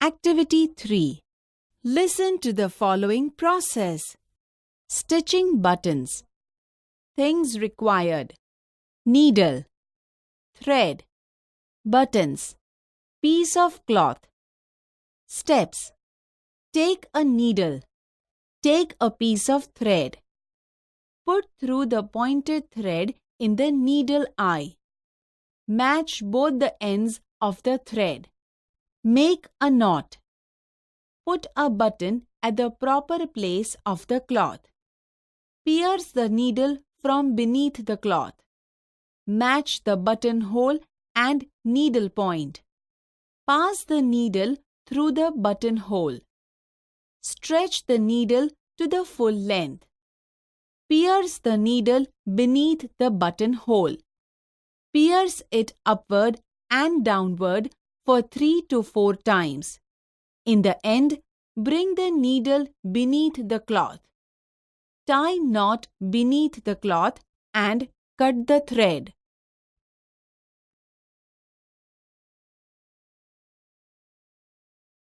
Activity 3. Listen to the following process. Stitching buttons. Things required: needle, thread, buttons, piece of cloth. Steps: take a needle, take a piece of thread, put through the pointed thread in the needle eye. Match both the ends of the thread. Make a knot. Put a button at the proper place of the cloth. Pierce the needle from beneath the cloth. Match the buttonhole and needle point. Pass the needle through the buttonhole. Stretch the needle to the full length. Pierce the needle beneath the buttonhole. Pierce it upward and downward for 3 to 4 times. In the end, bring the needle beneath the cloth. Tie knot beneath the cloth and cut the thread.